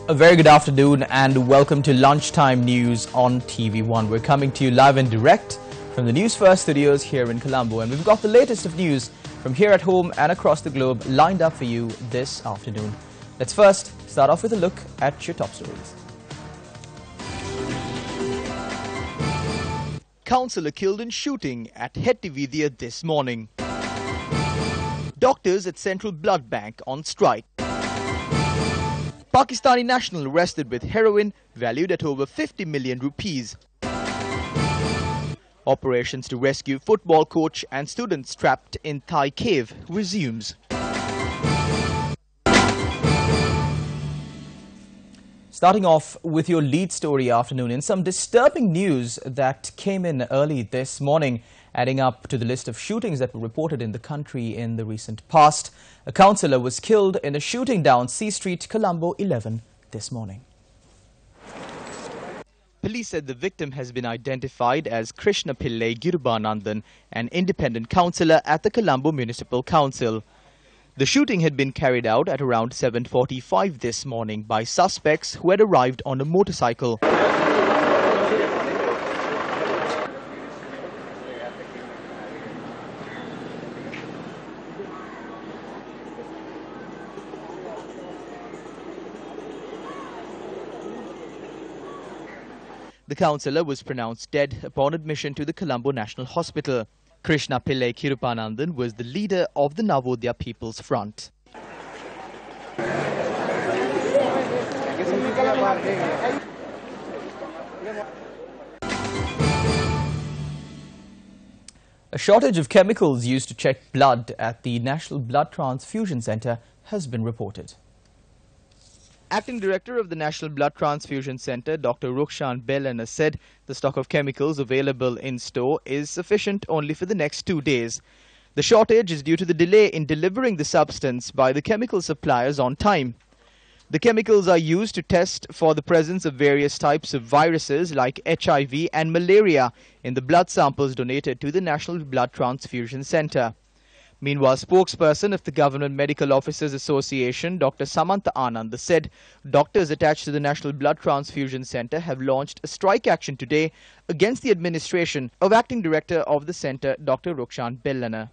A very good afternoon and welcome to Lunchtime News on TV1. We're coming to you live and direct from the Newsfirst studios here in Colombo, and we've got the latest of news from here at home and across the globe lined up for you this afternoon. Let's first start off with a look at your top stories. Councillor killed in shooting at Hettividya this morning. Doctors at Central Blood Bank on strike. Pakistani national arrested with heroin valued at over 50 million rupees. Operations to rescue football coach and students trapped in Thai cave resumes. Starting off with your lead story afternoon in some disturbing news that came in early this morning, adding up to the list of shootings that were reported in the country in the recent past. A councillor was killed in a shooting down C Street, Colombo 11 this morning. Police said the victim has been identified as Krishna Pillai Girubanandan, an independent councillor at the Colombo Municipal Council. The shooting had been carried out at around 7:45 this morning by suspects who had arrived on a motorcycle. The councillor was pronounced dead upon admission to the Colombo National Hospital. Krishna Pillai Kirupanandan was the leader of the Navodaya People's Front. A shortage of chemicals used to check blood at the National Blood Transfusion Centre has been reported. Acting Director of the National Blood Transfusion Centre, Dr. Rukshan Bellana, said the stock of chemicals available in store is sufficient only for the next 2 days. The shortage is due to the delay in delivering the substance by the chemical suppliers on time. The chemicals are used to test for the presence of various types of viruses like HIV and malaria in the blood samples donated to the National Blood Transfusion Centre. Meanwhile, spokesperson of the Government Medical Officers Association, Dr. Samantha Anand, said doctors attached to the National Blood Transfusion Centre have launched a strike action today against the administration of Acting Director of the Centre, Dr. Rukshan Bellana.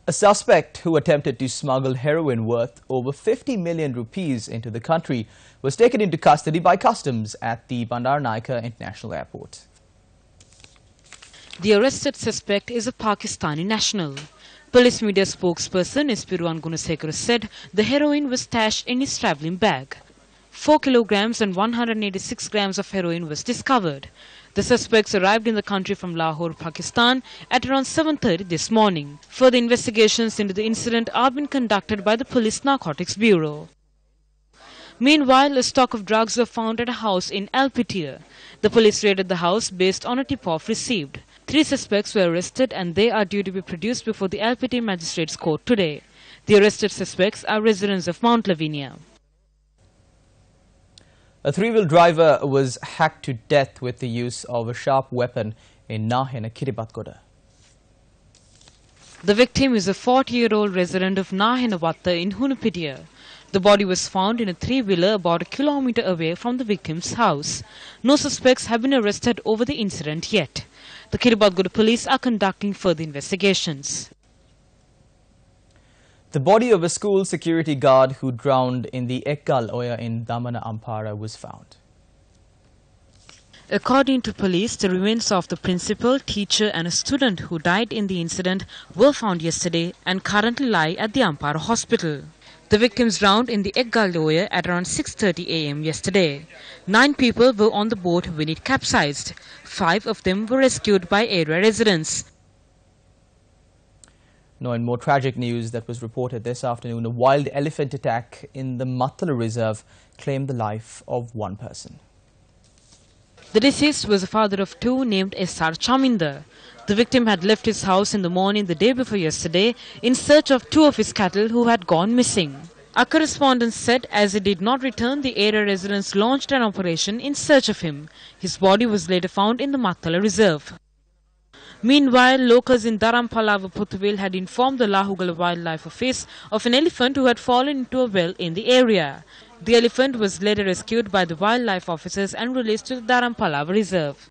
A suspect who attempted to smuggle heroin worth over 50 million rupees into the country was taken into custody by customs at the Bandaranaike International Airport. The arrested suspect is a Pakistani national. Police media spokesperson Ispiruan Gunasekara said the heroin was stashed in his travelling bag. 4 kilograms and 186 grams of heroin was discovered. The suspects arrived in the country from Lahore, Pakistan at around 7:30 this morning. Further investigations into the incident are being conducted by the Police Narcotics Bureau. Meanwhile, a stock of drugs were found at a house in Alpitia. The police raided the house based on a tip-off received. 3 suspects were arrested and they are due to be produced before the Alpitia Magistrates Court today. The arrested suspects are residents of Mount Lavinia. A 3-wheel driver was hacked to death with the use of a sharp weapon in Nahena, Kiribatkoda. The victim is a 40-year-old resident of Nahenavatta in Hunupidia. The body was found in a 3-wheeler about a kilometer away from the victim's house. No suspects have been arrested over the incident yet. The Kiribatkoda police are conducting further investigations. The body of a school security guard who drowned in the Ekkal Oya in Damana Ampara was found. According to police, the remains of the principal, teacher and a student who died in the incident were found yesterday and currently lie at the Ampara hospital. The victims drowned in the Ekkal Oya at around 6:30 a.m. yesterday. 9 people were on the boat when it capsized. 5 of them were rescued by area residents. Now, in more tragic news that was reported this afternoon, a wild elephant attack in the Matala Reserve claimed the life of 1 person. The deceased was a father of 2 named S.R. Chaminda. The victim had left his house in the morning the day before yesterday in search of 2 of his cattle who had gone missing. Our correspondent said as he did not return, the area residents launched an operation in search of him. His body was later found in the Matala Reserve. Meanwhile, locals in Dharampalava, Puthuvale had informed the Lahugala Wildlife Office of an elephant who had fallen into a well in the area. The elephant was later rescued by the wildlife officers and released to the Dharampalava Reserve.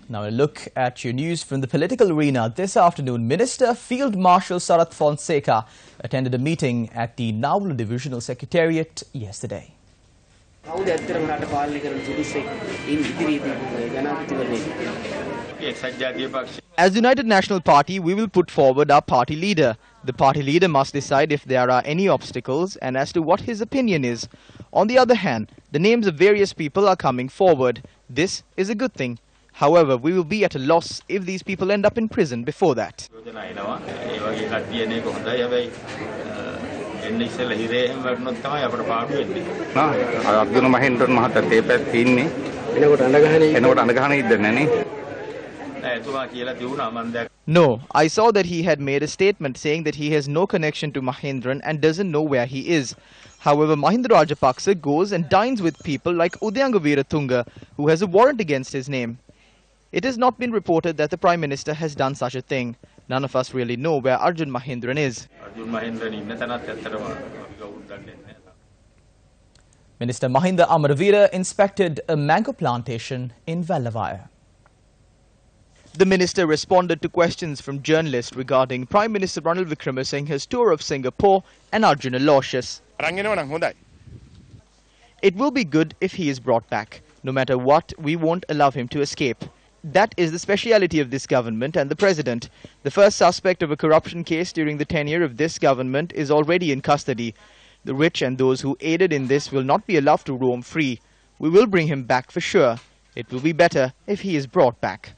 Now a look at your news from the political arena. This afternoon, Minister Field Marshal Sarath Fonseca attended a meeting at the Naulu Divisional Secretariat yesterday. As United National Party, we will put forward our party leader. The party leader must decide if there are any obstacles and as to what his opinion is. On the other hand, the names of various people are coming forward. This is a good thing. However, we will be at a loss if these people end up in prison before that. No, I saw that he had made a statement saying that he has no connection to Mahindran and doesn't know where he is. However, Mahinda Rajapaksa goes and dines with people like Udayanga Veeratunga, who has a warrant against his name. It has not been reported that the Prime Minister has done such a thing. None of us really know where Arjun Mahindran is. Minister Mahinda Amaravira inspected a mango plantation in Vellavaya. The minister responded to questions from journalists regarding Prime Minister Ranil Wickremesinghe's tour of Singapore and Arjun Aloysius. It will be good if he is brought back. No matter what, we won't allow him to escape. That is the speciality of this government and the president. The first suspect of a corruption case during the tenure of this government is already in custody. The rich and those who aided in this will not be allowed to roam free. We will bring him back for sure. It will be better if he is brought back.